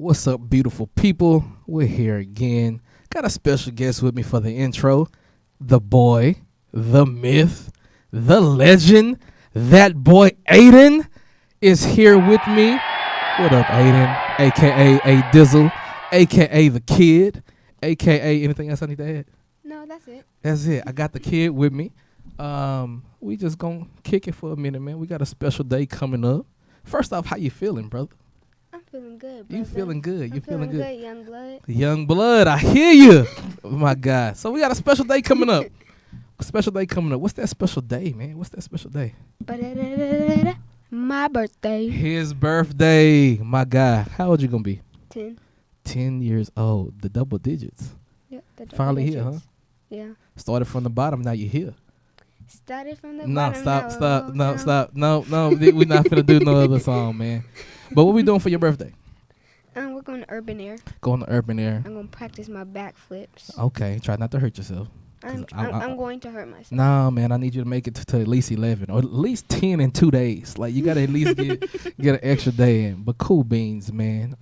What's up, beautiful people? We're here again. Got a special guest with me for the intro. The boy, the myth, the legend, that boy Aiden is here with me. What up, Aiden? AKA A Dizzle, AKA the kid, AKA anything else I need to add? No, that's it. That's it. I got the kid with me. We just gonna kick it for a minute, man. We got a special day coming up. First off, how you feeling, brother? I'm feeling good, brother. You feeling good? You feeling good? Young blood. Young blood, I hear you. Oh my God. So we got a special day coming up. A special day coming up. What's that special day, man? What's that special day? My birthday. His birthday. My God. How old you gonna be? 10. 10 years old. The double digits. Yep. Finally here, huh? Yeah. Started from the bottom, now you're here. Started from the No, bottom. stop. No. We're not gonna do no other song, man. But what we doing for your birthday? We're going to Urban Air. Going to Urban Air. I'm going to practice my backflips. Okay, try not to hurt yourself. I'm going to hurt myself. Nah, man, I need you to make it to at least 11 or at least 10 in 2 days. Like, you got to at least get an extra day in. But cool beans, man.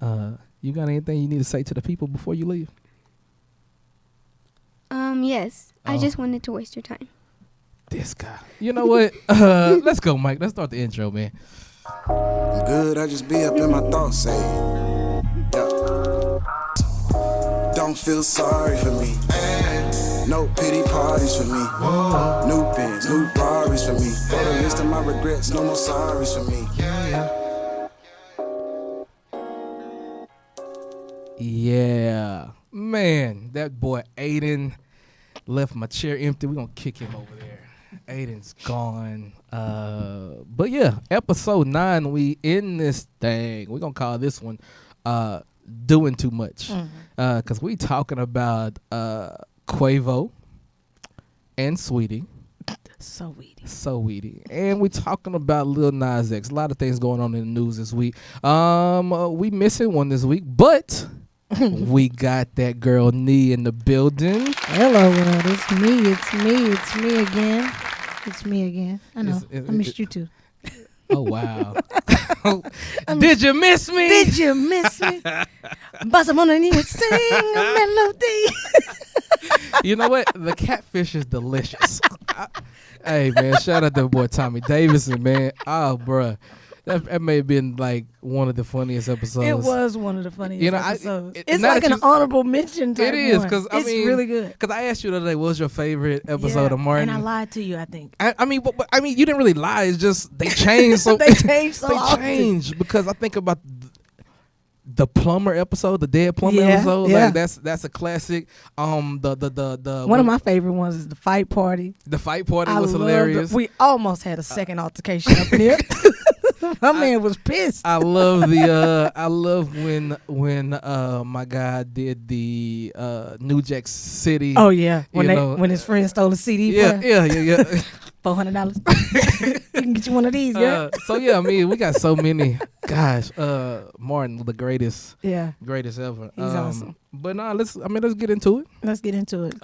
You got anything you need to say to the people before you leave? Yes. I just wanted to waste your time. This guy. You know what? Let's go, Mike. Let's start the intro, man. I'm good, I just be up in my thoughts, say, yeah. Don't feel sorry for me. No pity parties for me. New Benz, new Rarries for me. On the list of my regrets, no more sorries for me. Yeah. Man, that boy Aiden left my chair empty. We're going to kick him over there. Aiden's gone. But yeah, episode 9, we in this thing. We're going to call this one Doing Too Much. Because we talking about Quavo and Saweetie. Saweetie. And we talking about Lil Nas X. A lot of things going on in the news this week. We missing one this week, but we got that girl Nee in the building. Hello, world. It's me again. I know. I missed you too. Oh, wow. Did you miss me? Did you miss me? But I want to sing a melody. You know what? The catfish is delicious. Hey, man, shout out to the boy Tommy Davidson, man. Oh, bruh. That may have been like one of the funniest episodes. It was one of the funniest episodes. It's like an honorable mention type. It is, because it's really good. Because I asked you the other day, what was your favorite episode of Martin? And I lied to you, I think. I mean, you didn't really lie. It's just they changed. So they changed because I think about the plumber episode, the dead plumber episode. Yeah. Like that's a classic. The one of my favorite ones is the fight party. The fight party was hilarious. We almost had a second altercation up in here. My man was pissed. I love when my guy did the New Jack City. Oh yeah, when his friend stole a CD. Yeah. $400. You can get you one of these, yeah. So yeah, I mean, we got so many. Gosh, Martin, the greatest ever. He's awesome. But let's get into it. Let's get into it.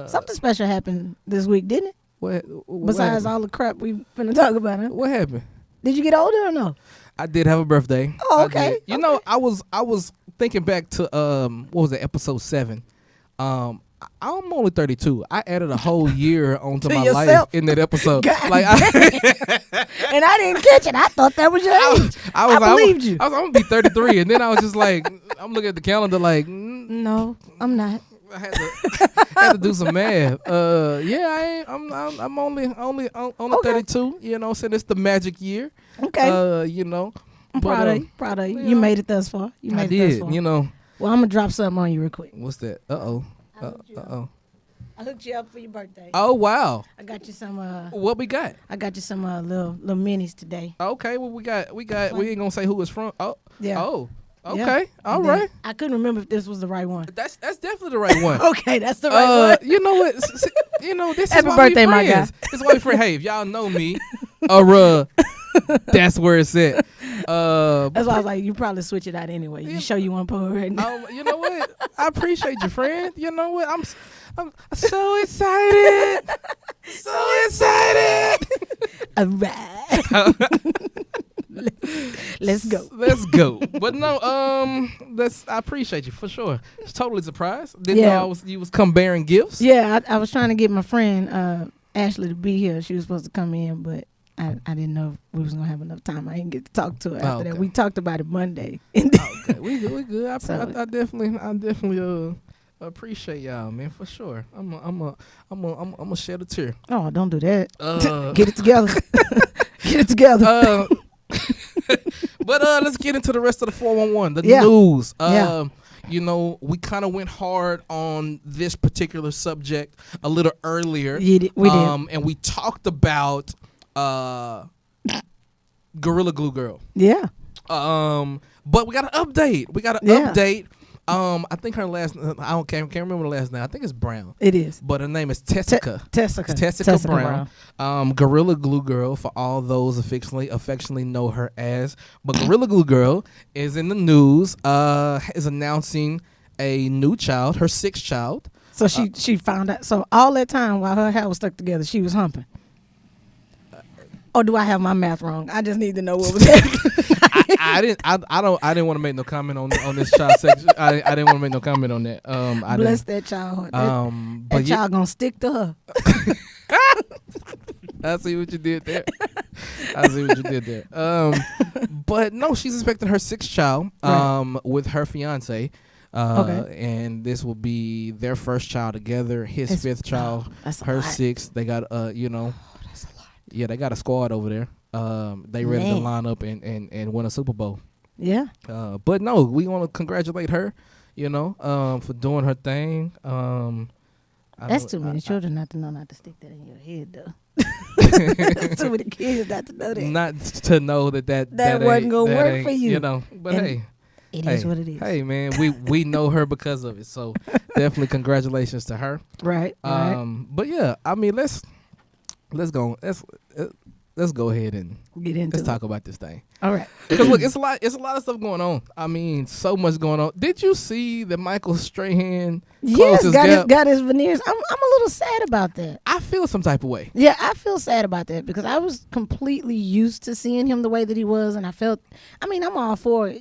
Something special happened this week, didn't it? What Besides all the crap we finna talk about, huh? What happened? Did you get older or no? I did have a birthday. Oh, okay. You know, I was thinking back to what was it, episode 7. I'm only 32. I added a whole year onto my life in that episode. And I didn't catch it. I thought that was your age. I believed you. I was gonna be 33, and then I was just like, I'm looking at the calendar like, no, I'm not. I had to do some math. I'm only 32. You know, so it's the magic year. Okay. You know, I'm proud of you. You made it thus far. I did. You know. Well, I'm gonna drop something on you real quick. What's that? Uh-oh. I hooked you up for your birthday. Oh wow! I got you some. What we got? I got you some little minis today. Okay, well we got. We ain't gonna say who it's from. Oh yeah. Oh. Okay. Yeah. All right. I couldn't remember if this was the right one. That's definitely the right one. Okay, that's the right one. You know what? This Happy is why birthday, we my friends. guy. This is why we friends. Hey, if y'all know me, that's where it's at. That's why I was like, you probably switch it out anyway. You show you one poem right now. You know what? I appreciate you, friend. You know what? I'm so excited. So excited. All right. Let's go. Let's go. But no, I appreciate you for sure. Was totally surprised. Didn't know you was come bearing gifts. Yeah, I was trying to get my friend Ashley to be here. She was supposed to come in, but I didn't know if we was gonna have enough time. I didn't get to talk to her after that. We talked about it Monday. Okay, we good. I definitely appreciate y'all, man, for sure. I'm a shed a tear. Oh, don't do that. Get it together. Get it together. But let's get into the rest of the 411. The news. You know, we kind of went hard on this particular subject a little earlier. We did. And we talked about Gorilla Glue Girl. Yeah. But we got an update. Update. I think her last can't remember the last name. I think it's Brown. It is. But her name is Tessica. Tessica Brown. Gorilla Glue Girl, for all those affectionately know her as. But Gorilla Glue Girl is in the news, is announcing a new child, her sixth child. So she found out. So all that time while her hair was stuck together, she was humping. Or do I have my math wrong? I just need to know what was happening. I didn't want to make no comment on this child section. I didn't want to make no comment on that. Bless that child. That child gonna stick to her. I see what you did there. But no, she's expecting her sixth child with her fiance. And this will be their first child together, his fifth child, her sixth. They got that's a lot. Yeah, they got a squad over there. They ready to line up and win a Super Bowl. Yeah. But no, we want to congratulate her, for doing her thing. That's too many children not to know not to stick that in your head, though. That's too many kids not to know that. Not to know that wasn't gonna work for you. But hey. It is what it is. Hey man, we know her because of it. So definitely congratulations to her. Right. But yeah, I mean let's go ahead and get into let's talk about this thing. All right. Because look, it's a lot of stuff going on. I mean, so much going on. Did you see that Michael Strahan got his veneers? I'm a little sad about that. I feel some type of way. Yeah, I feel sad about that because I was completely used to seeing him the way that he was, and I'm all for,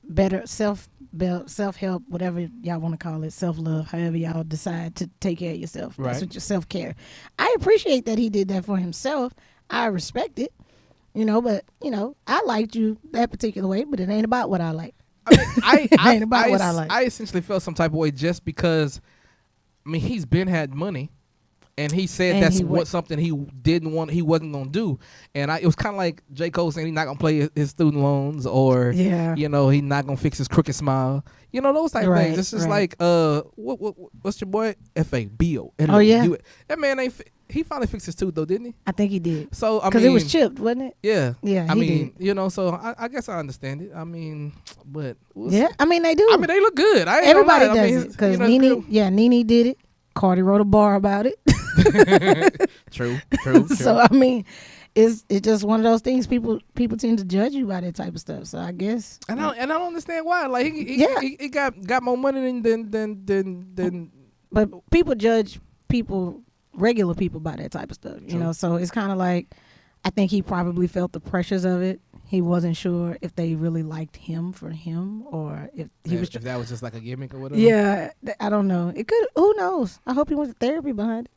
better self-help, whatever y'all want to call it, self-love, however y'all decide to take care of yourself. Right. That's what your self-care. I appreciate that he did that for himself. I respect it, but, I liked you that particular way, but it ain't about what I like. It ain't about what I like. I essentially felt some type of way just because, he's been had money. And he said something he didn't want, he wasn't gonna do, and it was kind of like J. Cole saying he's not gonna play his student loans, or he's not gonna fix his crooked smile, those type of things. It's just like what's your boy FABO? Oh yeah, that man ain't. He finally fixed his tooth though, didn't he? I think he did. So because it was chipped, wasn't it? Yeah. Yeah. So I guess I understand it. But they do. They look good. Everybody does it because Nene did it. Cardi wrote a bar about it. True. So it's just one of those things. People tend to judge you by that type of stuff. So I guess, and I don't understand why. Like he got more money than. But people judge regular people by that type of stuff. True. So it's kind of like, I think he probably felt the pressures of it. He wasn't sure if they really liked him for him, or if if that was just like a gimmick or whatever. Yeah, I don't know. It could. Who knows? I hope he went to therapy behind it.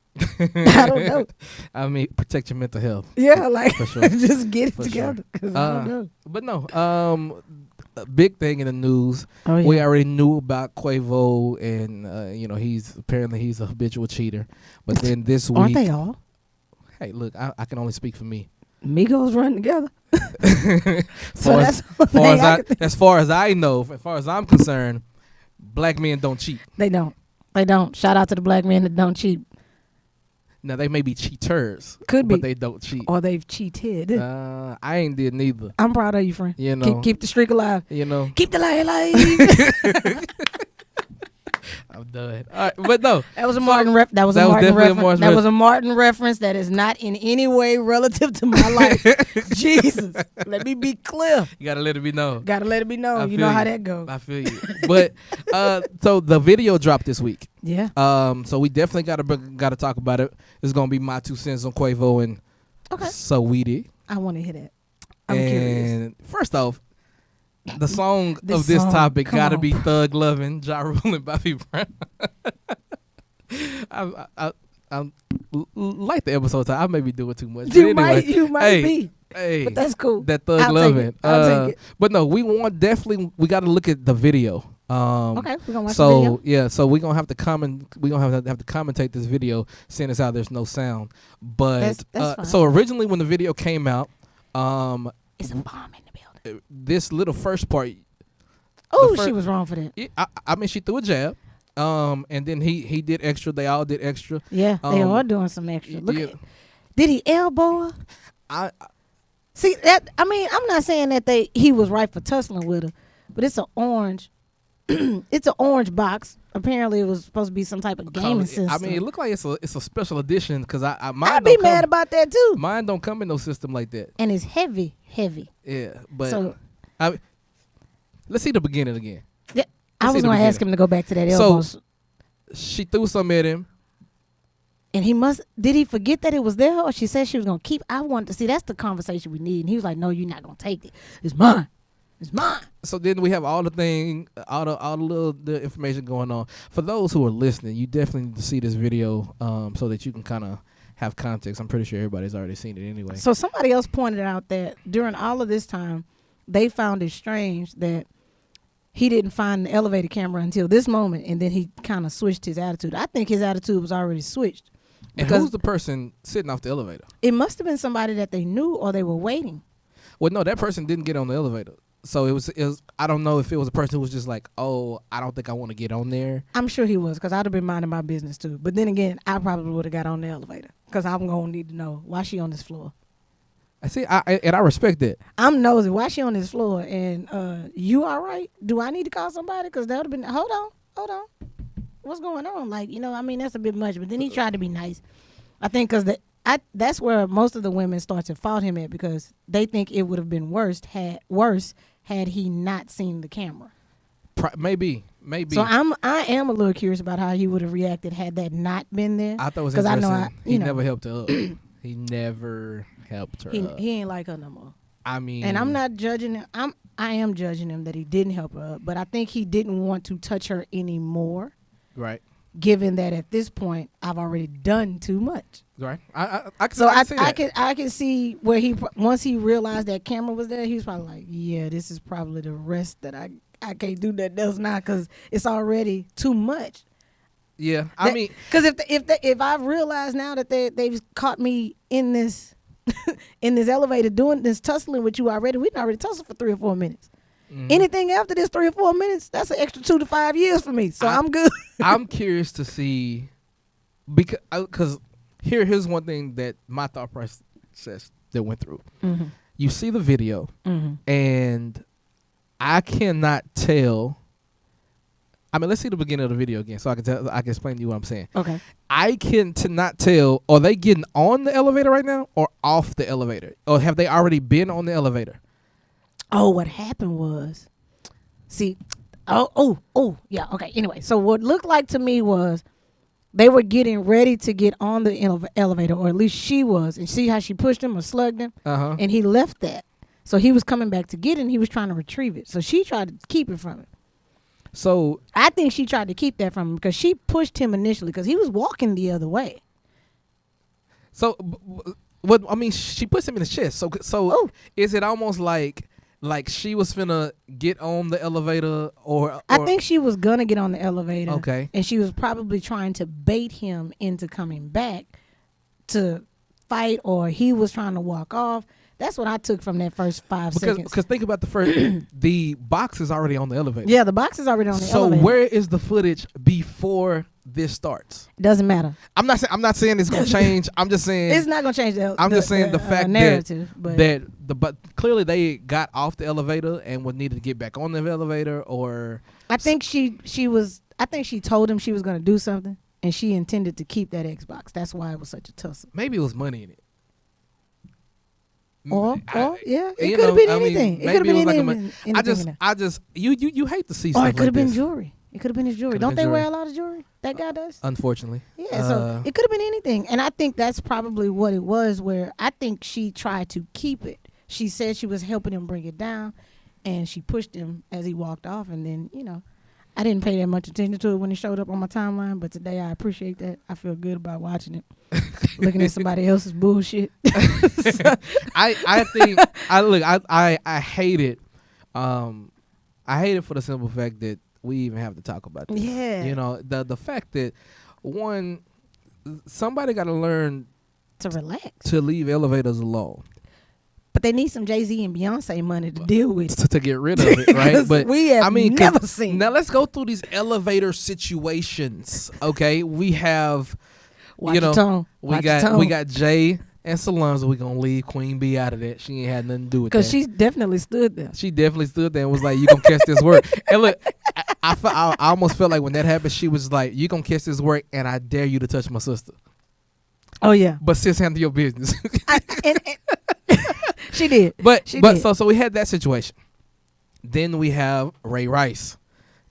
I don't know. Protect your mental health. Yeah, like for sure. just get it together. Cause I don't know. But no, a big thing in the news. Oh, yeah. We already knew about Quavo, and he's a habitual cheater. But then this week, aren't they all? Hey, look, I can only speak for me. Migos run together. As far as I know, as far as I'm concerned, black men don't cheat. They don't. Shout out to the black men that don't cheat. Now they may be cheaters, but they don't cheat, or they've cheated. I ain't did neither. I'm proud of you, friend. Keep the streak alive. Keep the light alive. I'm done. All right, but no, that was a Martin reference. That was a Martin reference that is not in any way relative to my life. Jesus, let me be clear. You gotta let it be known. You know how that goes. I feel you. But so the video dropped this week. Yeah. So we definitely gotta talk about it. It's gonna be My2Centz on Quavo and Saweetie. I want to hear that. I'm curious. man, first off, the song of this topic gotta be Thug Lovin', Ja Rule and Bobby Brown. I like the episode title. I may be doing too much. You might be. Hey, but that's cool. That Thug Lovin'. I'll take it. But no, we got to look at the video. Okay, we're gonna watch the video. Yeah, so we're gonna have to commentate this video, seeing as how there's no sound. But that's fine. So originally when the video came out, it's a bomb in the building. This little first part. Oh, she was wrong for that. I mean, she threw a jab. And then he did extra. They all did extra. Yeah, they are doing some extra. Look at, did he elbow her? See that? I mean, I'm not saying that he was right for tussling with her, but it's an orange. It's an orange box. Apparently, it was supposed to be some type of gaming system. I mean, it looked like it's a special edition because I'd be mad about that too. Mine don't come in no system like that. And it's heavy. Yeah, but let's see the beginning again. Yeah, I was going to ask him to go back to that elbow. So she threw something at him. And did he forget that it was there, or she said she was going to keep? I wanted to see, that's the conversation we need. And he was like, no, you're not going to take it. It's mine. It's mine. So then we have all the little information going on. For those who are listening, you definitely need to see this video so that you can kind of have context. I'm pretty sure everybody's already seen it anyway. So somebody else pointed out that during all of this time, they found it strange that he didn't find the elevator camera until this moment, and then he kind of switched his attitude. I think his attitude was already switched. And who's the person sitting off the elevator? It must have been somebody that they knew or they were waiting. Well, no, that person didn't get on the elevator. So it was. I don't know if it was a person who was just like, oh, I don't think I want to get on there. I'm sure he was, because I'd have been minding my business too. But then again, I probably would have got on the elevator, because I'm going to need to know, why she on this floor? I see, and I respect that. I'm nosy. Why she on this floor? And you all right? Do I need to call somebody? Because that would have been, hold on. What's going on? Like, I mean, that's a bit much. But then he tried to be nice. I think because that's where most of the women start to fault him at, because they think it would have been worse had he not seen the camera. Maybe. So I am a little curious about how he would have reacted had that not been there. I thought it was interesting. He never helped her up. He never helped her up. He ain't like her no more. I mean, and I'm not judging him. I am judging him that he didn't help her up, but I think he didn't want to touch her anymore. Right. Given that at this point I've already done too much. Right. I can see where once he realized that camera was there, he was probably like, yeah, this is probably the rest that I can't do that else now, because it's already too much. Yeah, I mean, because if I've realized now that they've caught me in this in this elevator doing this tussling with you already, we already tussled for 3 or 4 minutes. Mm-hmm. Anything after this 3 or 4 minutes, that's an extra 2 to 5 years for me. So I'm good. I'm curious to see, because here's one thing that my thought process that went through. Mm-hmm. You see the video, mm-hmm. and I cannot tell. I mean, let's see the beginning of the video again, so I can explain to you what I'm saying. Okay. I cannot tell. Are they getting on the elevator right now, or off the elevator, or have they already been on the elevator? Oh, what happened was, yeah, okay. Anyway, so what looked like to me was they were getting ready to get on the elevator, or at least she was, and see how she pushed him or slugged him, and he left that. So he was coming back to get it, and he was trying to retrieve it. So she tried to keep it from him. So I think she tried to keep that from him because she pushed him initially because he was walking the other way. So, what I mean, she puts him in the chest. So is it almost like she was finna get on the elevator, or I think she was gonna get on the elevator. Okay. And she was probably trying to bait him into coming back to fight, or he was trying to walk off. That's what I took from that first 5 seconds. Because think about the first, the box is already on the elevator. Yeah, the box is already on the elevator. So where is the footage before this starts? Doesn't matter. I'm not saying it's gonna change. I'm just saying it's not gonna change the fact narrative, but clearly they got off the elevator and would needed to get back on the elevator, or I think she told him she was gonna do something, and she intended to keep that Xbox. That's why it was such a tussle. Maybe it was money in it. Or yeah, it could have been anything. It could have been anything. I just you hate to see stuff like this. Or it could have been jewelry. It could have been his jewelry. Don't they wear a lot of jewelry? That guy does. Unfortunately. Yeah, so it could have been anything, and I think that's probably what it was. Where I think she tried to keep it she said she was helping him bring it down, and she pushed him as he walked off. And then, I didn't pay that much attention to it when it showed up on my timeline, but today I appreciate that. I feel good about watching it, looking at somebody else's bullshit. I think I hate it. I hate it for the simple fact that we even have to talk about this. Yeah. The fact that somebody got to learn to relax, to leave elevators alone. But they need some Jay-Z and Beyonce money to deal with to get rid of it, right? But we have never seen. Now let's go through these elevator situations. Okay, we have, Watch your tone. we got Jay and Solange. We're gonna leave Queen B out of that. She ain't had nothing to do with that. Because she definitely stood there. She definitely stood there and was like, "You gonna catch this work?" And look, I almost felt like when that happened, she was like, "You gonna catch this work, and I dare you to touch my sister." Oh yeah. But sis, handle your business. She did. So we had that situation. Then we have Ray Rice.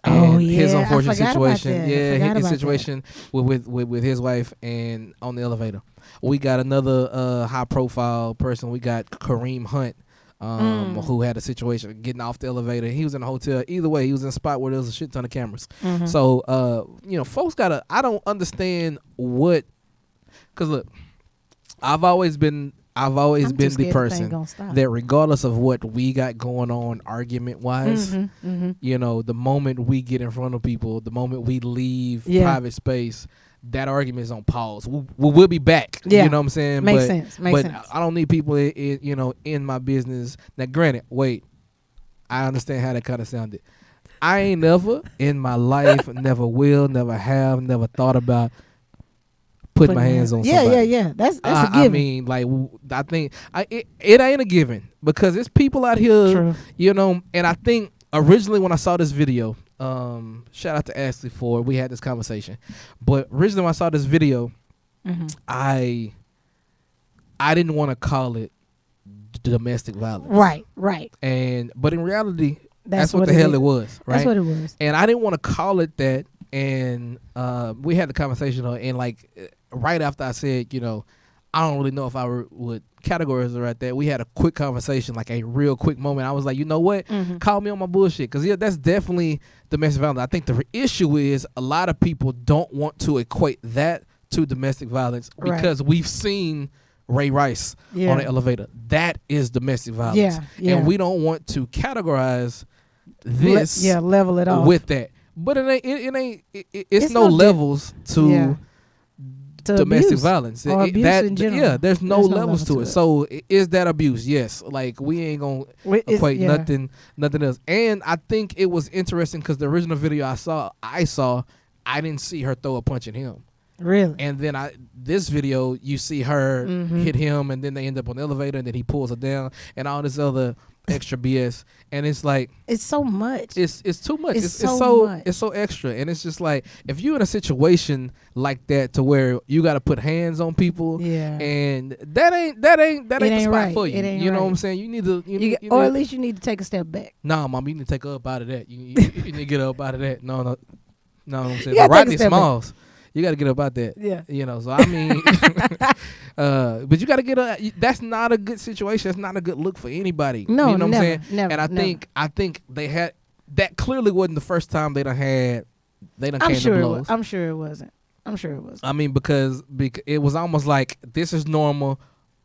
And his unfortunate situation. His situation with his wife and on the elevator. We got another high profile person. We got Kareem Hunt, who had a situation getting off the elevator. He was in a hotel. Either way, he was in a spot where there was a shit ton of cameras. Mm-hmm. So folks gotta, I don't understand what, because look, I've always been the person that regardless of what we got going on argument wise, the moment we get in front of people, the moment we leave private space, that argument is on pause. We'll be back. Yeah. You know what I'm saying? Makes sense. I don't need people in my business. Now granted, wait, I understand how that kind of sounded. I ain't never in my life, never will, never have, never thought about put my hands on somebody. Yeah. That's a given. I mean, like, I think it ain't a given because it's people out here, True. And I think originally when I saw this video, shout out to Ashley for we had this conversation, but originally when I saw this video, I didn't want to call it domestic violence. Right. But in reality, that's what the hell it was. Right. That's what it was. And I didn't want to call it that. And we had the conversation, and like right after I said, I don't really know if I would categorize it right there. We had a quick conversation, like a real quick moment. I was like, you know what? Call me on my bullshit, because that's definitely domestic violence. I think the issue is a lot of people don't want to equate that to domestic violence because we've seen Ray Rice on the elevator. That is domestic violence, and we don't want to categorize this level it off with that. But it's no levels to domestic vielse or abuse in general. Yeah, there's no levels to it. So is that abuse? Yes. Like we ain't gonna equate nothing else. And I think it was interesting because the original video I saw, I didn't see her throw a punch at him. Really? And then this video, you see her hit him, and then they end up on the elevator, and then he pulls her down, and all this other extra BS. And it's like, it's so much. It's too much. It's so much. It's so extra. And it's just like, if you're in a situation like that to where you got to put hands on people, and that ain't the spot right. for you. You know what I'm saying? You need to, or at least you need to take a step back. Nah, mom, you need to take her up out of that. You need to get her up out of that. No, I'm saying Rodney Smalls. You got to get up out that. Yeah. So I mean, but you got to get that's not a good situation. That's not a good look for anybody. No, you know what I'm saying? Never, and I think they had, that clearly wasn't the first time they done came to blows. I'm sure it wasn't. I mean, because it was almost like, this is normal,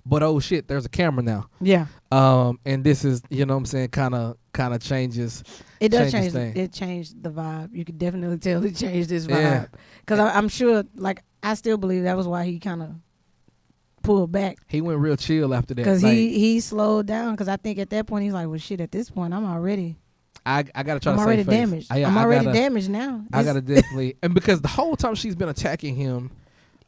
but oh shit, there's a camera now. Yeah. And this is, you know what I'm saying, kind of changes. It does change. It changed the vibe. You could definitely tell it changed his vibe. Because I'm sure, like, I still believe that was why he kind of pulled back. He went real chill after that. Because he slowed down. Because I think at that point, he's like, well, shit, at this point, I'm already... I gotta try to I'm save already face. damaged. I'm already damaged now. I gotta definitely... And because the whole time she's been attacking him...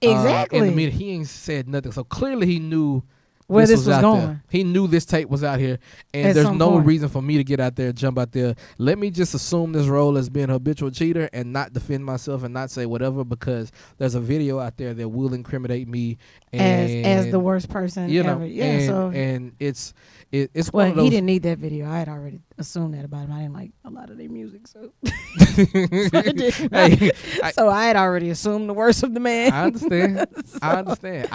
Exactly. In the media, he ain't said nothing. So clearly he knew... where this was going. There. He knew this tape was out here, and there's no reason for me to get out there and jump out there. Let me just assume this role as being a habitual cheater and not defend myself and not say whatever, because there's a video out there that will incriminate me as the worst person ever. Yeah, and it's well, one of those. He didn't need that video. I had already assumed that about him. I didn't like a lot of their music, so so I had already assumed the worst of the man. I understand.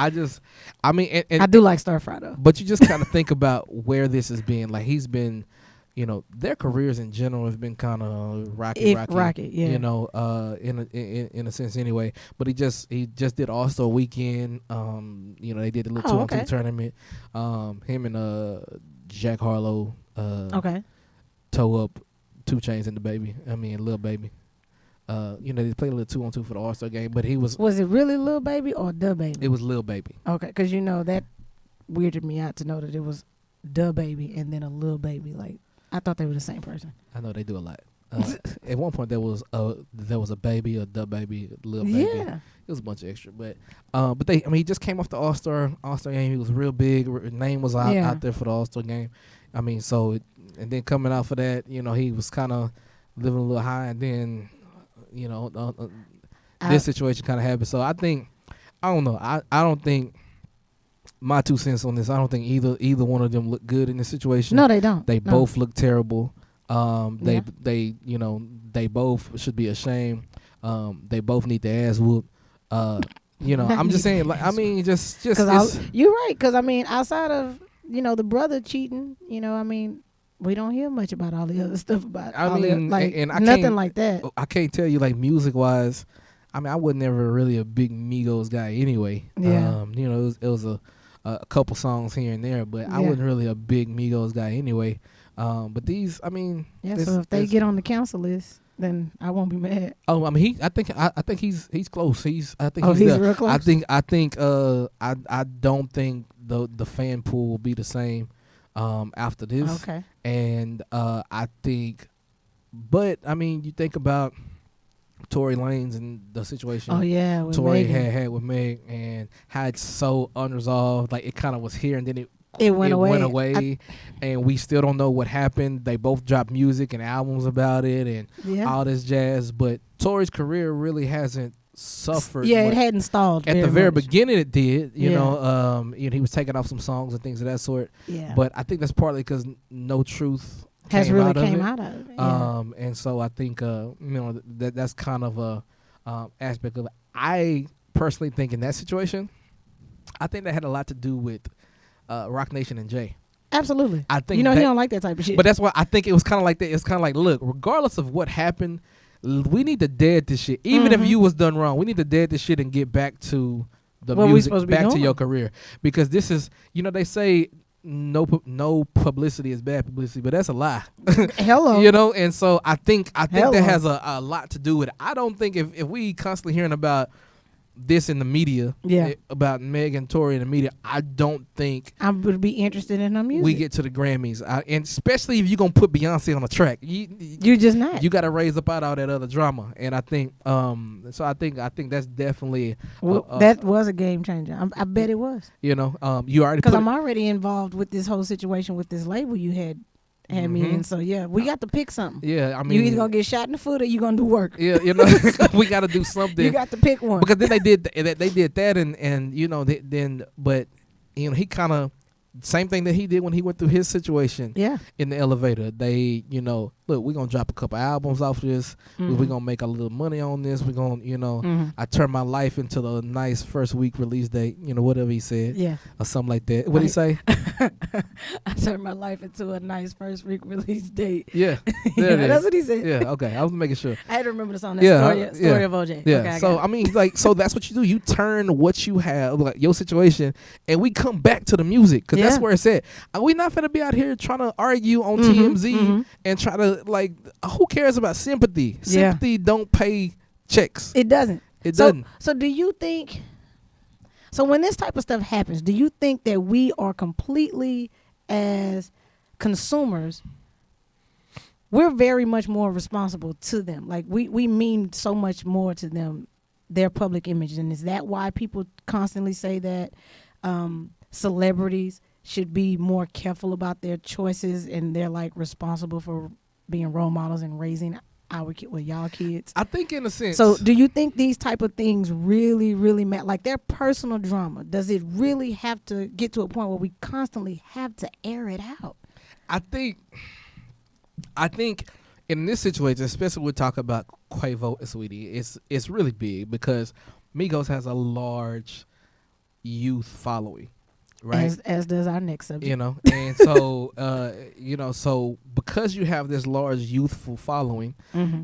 I mean, and I do like Starfire. fry though. But you just kind of think about where this has been. Like he's been, their careers in general have been kind of rocky, yeah. In a sense anyway. But he just did All-Star Weekend. They did the little 2-on-2 tournament. Him and Jack Harlow. Toe up 2 Chainz and Lil Baby. They played a little 2-on-2 for the All-Star game, but he was. Was it really Lil Baby or Da Baby? It was Lil Baby. Okay, because that weirded me out to know that it was Da Baby and then a Lil Baby. Like I thought they were the same person. I know they do a lot. At one point there was a baby, a Da Baby, a Lil Baby. Yeah, it was a bunch of extra, but he just came off the All-Star game. He was real big. Name was out there for the All-Star game. And then coming out for that, he was kind of living a little high, and then. This situation kind of happened. So I don't know. I don't think my 2 cents on this. I don't think either one of them look good in this situation. No, they don't. They both look terrible. They both should be ashamed. They both need their ass whooped. I'm just saying. Just you're right. Because outside of the brother cheating, we don't hear much about all the other stuff about. Nothing like that. I can't tell you music wise. I was never really a big Migos guy anyway. Yeah. It was a couple songs here and there, but I wasn't really a big Migos guy anyway. But these, so if they get on the council list, then I won't be mad. Oh, I think he's close. He's real close. I don't think the fan pool will be the same after this. Okay. And I think, but you think about Tory Lanez and the situation. Oh yeah, with Tory Megan. had with Meg, and how it's so unresolved. Like it kind of was here, and then it went away. And we still don't know what happened. They both dropped music and albums about it, and all this jazz. But Tory's career really hasn't suffered. Yeah, it hadn't stalled. At the very much. beginning, it did. He was taking off some songs and things of that sort. Yeah. But I think that's partly because No Truth came out of it. Yeah. And so I think that's kind of a aspect of it. I personally think in that situation, I think that had a lot to do with Rock Nation and Jay. Absolutely. I think he don't like that type of shit. But that's why I think it was kind of like that. It's kind of like, look, regardless of what happened, we need to dead this shit. Even if you was done wrong, we need to dead this shit and get back to the music, back to your career. Because this is, they say no publicity is bad publicity, but that's a lie. Hello. And so I think that has a lot to do with it. I don't think if we constantly hearing about this in the media, about Meg and Tory in the media, I don't think I would be interested in her music. We get to the Grammys, and especially if you're gonna put Beyonce on a track, you're just not. You got to raise up out all that other drama, and I think, I think that's definitely that was a game changer. I bet it was. You already because I'm already involved with this whole situation with this label you had me in. So we got to pick something. Yeah, you either gonna get shot in the foot or you gonna do work. Yeah, we got to do something. You got to pick one because then they did that, and but he kind of same thing that he did when he went through his situation. Yeah, in the elevator, they look, we're gonna drop a couple albums off this. We're gonna make a little money on this. We're gonna I turned my life into a nice first week release date. Whatever he said. Yeah, or something like that. What'd he say? I turned my life into a nice first week release date. Yeah, that's what he said. Yeah, okay. I was making sure. I had to remember the song. That story of OJ. Yeah. Okay, so so that's what you do. You turn what you have, like your situation, and we come back to the music because that's where it's at. We not finna be out here trying to argue on TMZ and try to who cares about sympathy? Sympathy don't pay checks. It doesn't. It doesn't. So do you think? So when this type of stuff happens, do you think that we are completely, as consumers, we're very much more responsible to them? Like we mean so much more to them, their public image, and is that why people constantly say that celebrities should be more careful about their choices and they're responsible for being role models and raising y'all kids? I think in a sense. So do you think these type of things really, really matter? Like their personal drama, does it really have to get to a point where we constantly have to air it out? I think in this situation, especially when we talk about Quavo and Saweetie, it's really big because Migos has a large youth following. right? As does our next subject. You know, and so so because you have this large youthful following,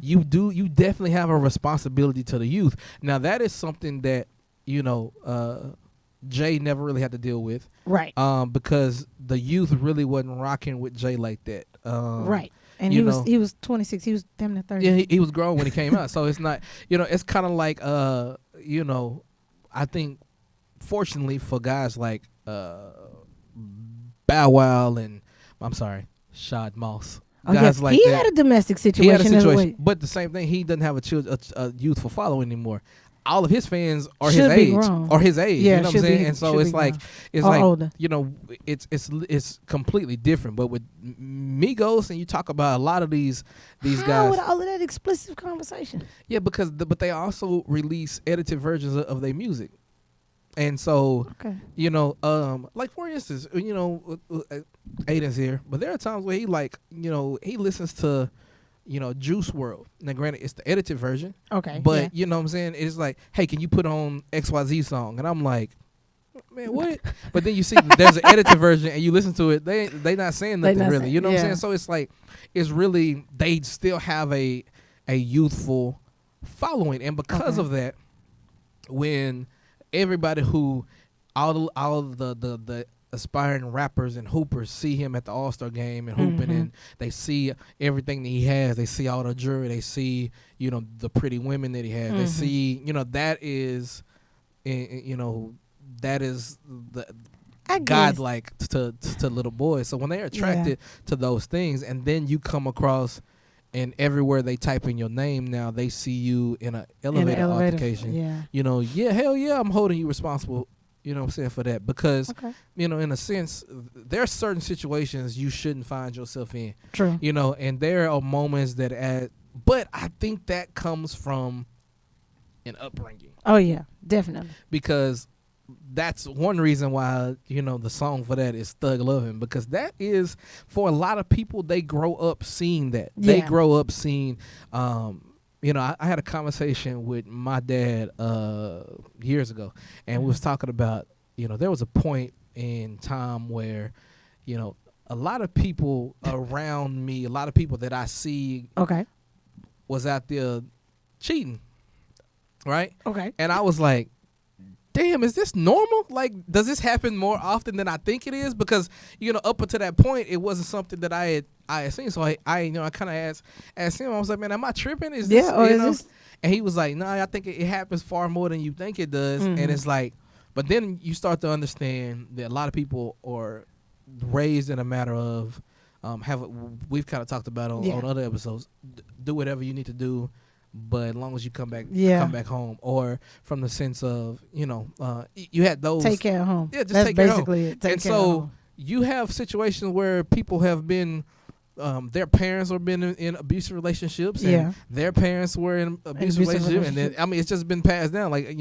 you definitely have a responsibility to the youth. Now that is something that Jay never really had to deal with, right? Because the youth really wasn't rocking with Jay like that, right? And he was 26. He was damn near 30. Yeah, he was grown when he came out. So it's not, it's kind of like, I think, fortunately for guys like Bow Wow and Shad Moss. Guys like he that. had a domestic situation. He had a situation, but the same thing. He doesn't have a youthful following anymore. All of his fans are his age, or his age. Yeah, you know what I'm saying? And so it's like, older. it's completely different. But with Migos, and you talk about a lot of these guys. How with all of that explicit conversation? Yeah, because but they also release edited versions of their music. And so, like for instance, Aiden's here, but there are times where he he listens to, Juice WRLD. Now, granted, it's the edited version. Okay. But you know what I'm saying? It's like, hey, can you put on XYZ song? And I'm like, man, what? But then you see that there's an edited version, and you listen to it. They not saying nothing really. You know what I'm saying? So it's like, it's really, they still have a youthful following, and because of that, when everybody who all of the aspiring rappers and hoopers see him at the All-Star game and hooping, and they see everything that he has, they see all the jewelry, they see the pretty women that he has, they see that is that is the godlike to little boys. So when they're attracted to those things, and then you come across, and everywhere they type in your name now, they see you in an elevator altercation. Hell yeah, I'm holding you responsible. You know what I'm saying, for that, because in a sense, there are certain situations you shouldn't find yourself in. True. And there are moments but I think that comes from an upbringing. Oh yeah, definitely. Because that's one reason why the song for that is Thug Lovin', because that is, for a lot of people, they grow up seeing that. Yeah. They grow up seeing. I had a conversation with my dad years ago, and we was talking about, there was a point in time where, a lot of people around me, a lot of people that I see was out there cheating, right? Okay. And I was like, damn, is this normal? Like, does this happen more often than I think it is? Because, up until that point, it wasn't something that I had seen. So I kind of asked him. I was like, man, am I tripping? Is this, this? And he was like, nah, I think it happens far more than you think it does. And it's like, but then you start to understand that a lot of people are raised in a matter of, we've kind of talked about on other episodes, do whatever you need to do, but as long as you come back home, or from the sense of, you had those. Take care of home. Yeah, just That's take care basically of home. it. Take and care so of home. You have situations where people have been, their parents have been in abusive relationships, and their parents were in abusive relationships, and then, it's just been passed down. Like,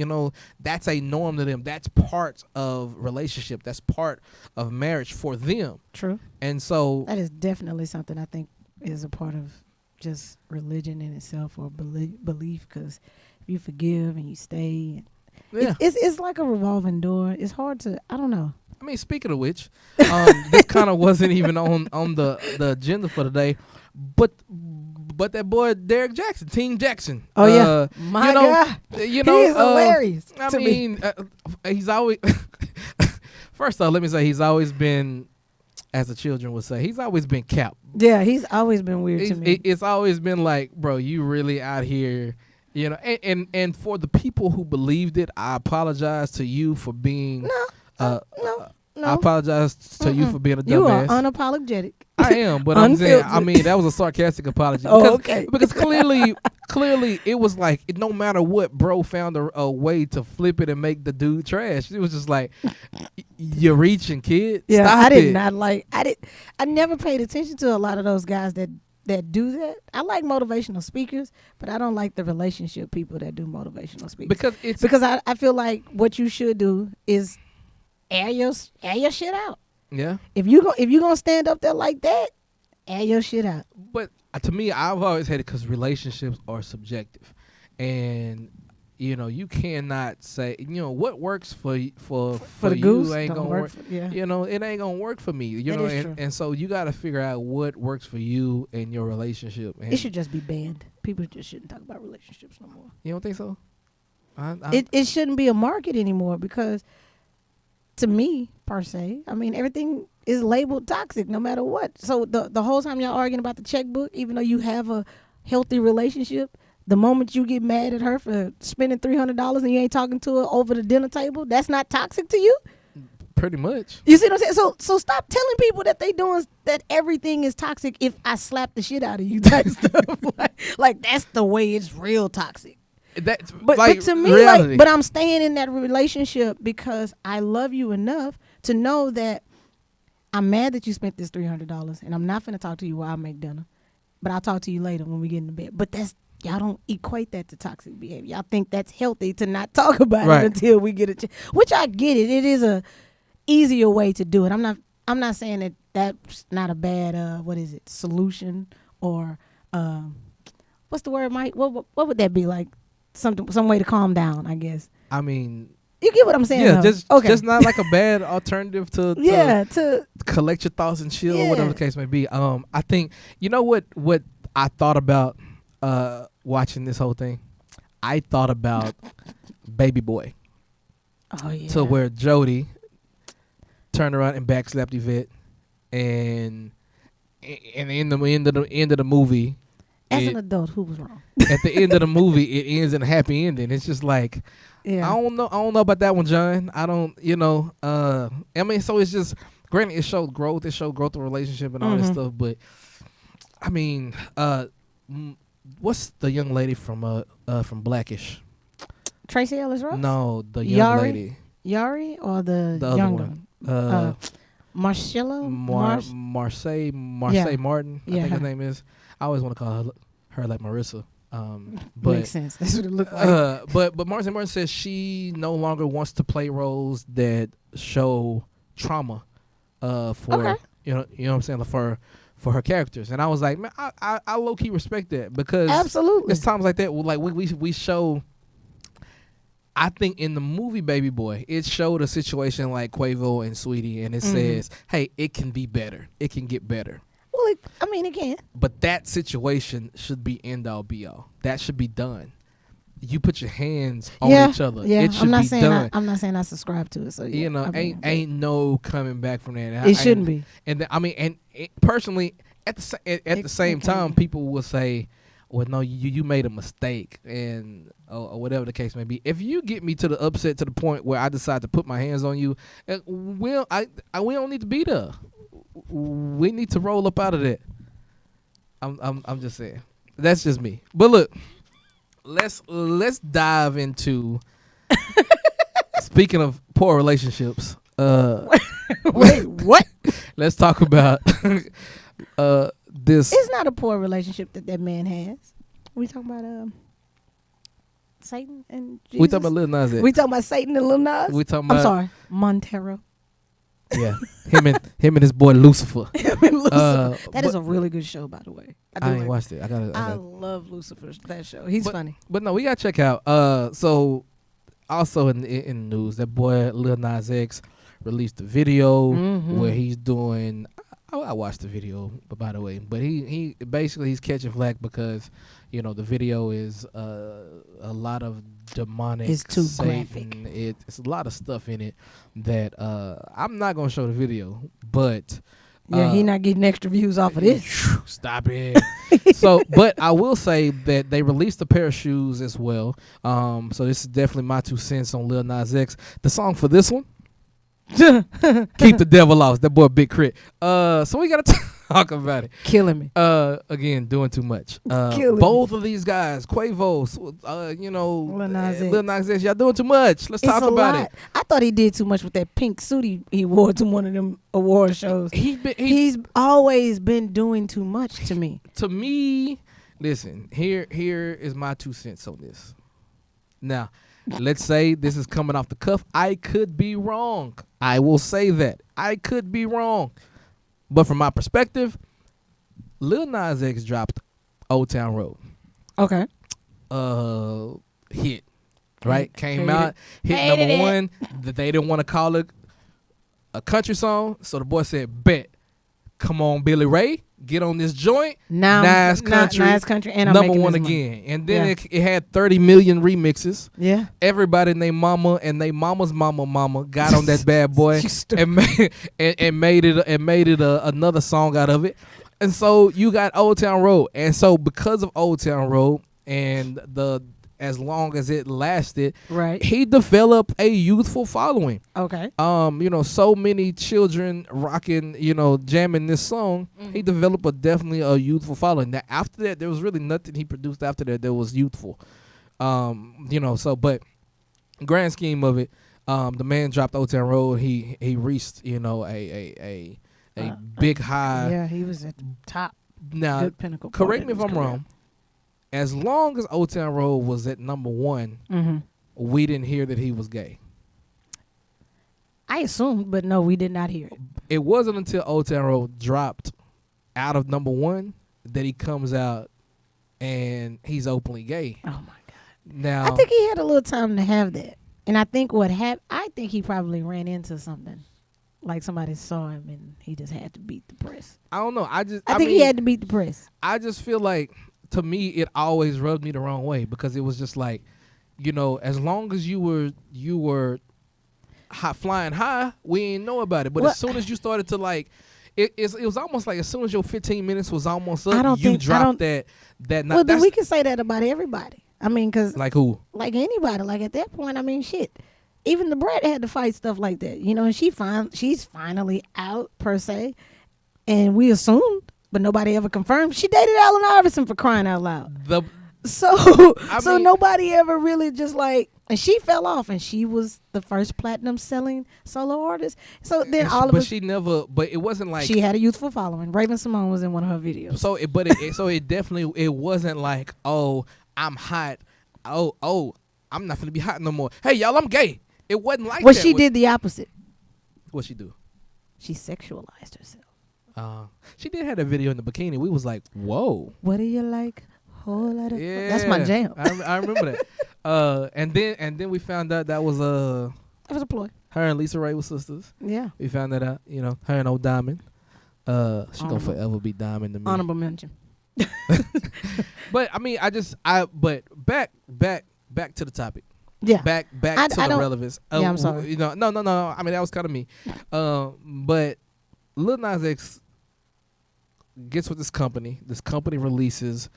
that's a norm to them. That's part of relationship. That's part of marriage for them. True. And so that is definitely something I think is a part of just religion in itself, or belief, because if you forgive and you stay, it's like a revolving door. It's hard to, I don't know. I mean, speaking of which, this kind of wasn't even on the agenda for today, but that boy Derek Jackson, Team Jackson. Oh yeah, my God, he is hilarious. I mean, he's always. First off, let me say he's always been, as the children would say, he's always been capped. Yeah, he's always been weird to me. It's always been like, bro, you really out here, and for the people who believed it, I apologize to you for being. No. I apologize to you for being a dumbass. You are unapologetic. I am, but I'm saying, that was a sarcastic apology. Because clearly it was like, no matter what, bro found a way to flip it and make the dude trash. It was just like, you're reaching, kid. Yeah, Stop I never paid attention to a lot of those guys that do that. I like motivational speakers, but I don't like the relationship people that do motivational speakers. Because I feel like what you should do is air your shit out. Yeah. If you gonna stand up there like that, air your shit out. But to me, I've always had it because relationships are subjective, and you cannot say, what works for the you goose ain't don't gonna work work. for- yeah. It ain't gonna work for me. That is true. And so you got to figure out what works for you and your relationship. And It should just be banned. People just shouldn't talk about relationships no more. You don't think so? It shouldn't be a market anymore because, to me, per se, I mean, everything is labeled toxic no matter what. So the whole time y'all arguing about the checkbook, even though you have a healthy relationship, the moment you get mad at her for spending $300 and you ain't talking to her over the dinner table, that's not toxic to you? Pretty much. You see what I'm saying? So stop telling people that they doing that everything is toxic if I slap the shit out of you type stuff. Like that's the way it's real toxic. That's But to me, reality. but I'm staying in that relationship because I love you enough to know that I'm mad that you spent this $300 and I'm not finna talk to you while I make dinner. But I'll talk to you later when we get in the bed. But y'all don't equate that to toxic behavior. Y'all think that's healthy to not talk about it until we get a chance. Which I get it. It is a easier way to do it. I'm not saying that that's not a bad solution or what's the word, Mike? What would that be like? Some way to calm down, I guess. I mean, you get what I'm saying? Yeah, though? just not like a bad alternative to collect your thoughts and chill, or whatever the case may be. I think what I thought about watching this whole thing. I thought about Baby Boy. Oh yeah. To where Jody turned around and backslapped Yvette, and in the end of the movie. As an adult, who was wrong? At the end of the movie, it ends in a happy ending. It's just like, I don't know about that one, John. I don't, I mean, so it's just, granted, it showed growth. It showed growth of relationship and all this stuff. But I mean, what's the young lady from Blackish? Tracee Ellis Ross? No, the young lady. Yari or the younger one? Marcella? Marseille Martin, I think her name is. I always want to call her like Marissa. But makes sense. That's what it looked like. But Martin says she no longer wants to play roles that show trauma for you know what I'm saying, for her characters. And I was like, man, I low key respect that, because absolutely it's times like that like we show. I think in the movie Baby Boy, it showed a situation like Quavo and Saweetie, and it says, hey, it can be better. It can get better. Well, it can. But that situation should be end all be all. That should be done. You put your hands on each other. Yeah, It should be done. I'm not saying I subscribe to it. So ain't no coming back from that. It shouldn't be. And personally, at the same time, people will say, well, no, you made a mistake, and or whatever the case may be. If you get me to the upset to the point where I decide to put my hands on you, we don't need to be there. We need to roll up out of that. I'm just saying. That's just me. But look, let's dive into speaking of poor relationships. Wait, what? Let's talk about this. It's not a poor relationship that man has. We talking about Satan and Jesus? We talking about Lil Nas X. We talking about Satan and Lil Nas? We talking about, I'm sorry, Montero. Yeah, him and his boy Lucifer. That is a really good show, by the way. I ain't watched it. I love Lucifer. That show. He's funny. But no, we gotta check out. So also in the news, that boy Lil Nas X released a video where he's doing. I watched the video, by the way, but he basically he's catching flack because the video is a lot of demonic. It's too Satan. graphic. It's a lot of stuff in it that I'm not gonna show the video, but he not getting extra views off of this. Stop it. So, but I will say that they released a pair of shoes as well. So this is definitely My2Centz on Lil Nas X. The song for this one. Keep the devil lost. That boy Big Crit. So we gotta talk about it. Killing me. Again, doing too much. Killing both of these guys, Quavo, Lil Nas X, y'all doing too much. Let's talk about it. I thought he did too much with that pink suit he wore to one of them award shows. He's always been doing too much to me. To me, listen. Here is my 2 cents on this. Now, let's say this is coming off the cuff. I could be wrong. I will say that. I could be wrong. But from my perspective, Lil Nas X dropped Old Town Road. Okay. Hit. right? Came out, hit number one. That they didn't want to call it a country song, so the boy said, "Bet, come on, Billy Ray, get on this joint." Nice country, and I'm number one again. And then it had 30 million remixes. Yeah, everybody and their mama and their mama's mama got on that bad boy and made it another song out of it. And so you got Old Town Road, and so because of Old Town Road and as long as it lasted, right, he developed a youthful following. Okay. So many children rocking, jamming this song. Mm-hmm. He developed definitely a youthful following. Now after that, there was really nothing he produced after that was youthful. But grand scheme of it, the man dropped Old Town Road. He reached, a big high. Yeah, he was at the top. Now, good pinnacle. Correct me if I'm wrong. As long as Old Town Road was at number one, mm-hmm. we didn't hear that he was gay. I assumed, but no, we did not hear it. It wasn't until Old Town Road dropped out of number one that he comes out and he's openly gay. Oh, my God. Now, I think he had a little time to have that. And I think I think he probably ran into something. Like somebody saw him and he just had to beat the press. I don't know. I think he had to beat the press. I just feel like, to me, it always rubbed me the wrong way because it was just like, as long as you were flying high, we ain't know about it. But as soon as you started to it was almost like as soon as your 15 minutes was almost up, you dropped that. Well, then we can say that about everybody. I mean, because like who? Like anybody. Like at that point, I mean, shit. Even the Brat had to fight stuff like that, and she's finally out per se, and we assumed, but nobody ever confirmed she dated Allen Iverson, for crying out loud. So nobody ever really just and she fell off, and she was the first platinum selling solo artist. So then but it wasn't like she had a youthful following. Raven Simone was in one of her videos. So it definitely it wasn't like, oh, I'm hot, oh I'm not gonna be hot no more. Hey y'all, I'm gay. It wasn't like that. Well, she did the opposite. What'd she do? She sexualized herself. She did have a video in the bikini. We was like, whoa. What do you like? Whole lot of yeah, that's my jam. I remember that. And then we found out that was a ploy. Her and Lisa Ray were sisters. Yeah. We found that out. Her and old Diamond. She gonna forever be Diamond to me. Honorable mention. But I mean, but back to the topic. Yeah. Back to the relevance. Yeah, I'm sorry. No. I mean, that was kind of me. But Lil Nas X gets with this company. This company releases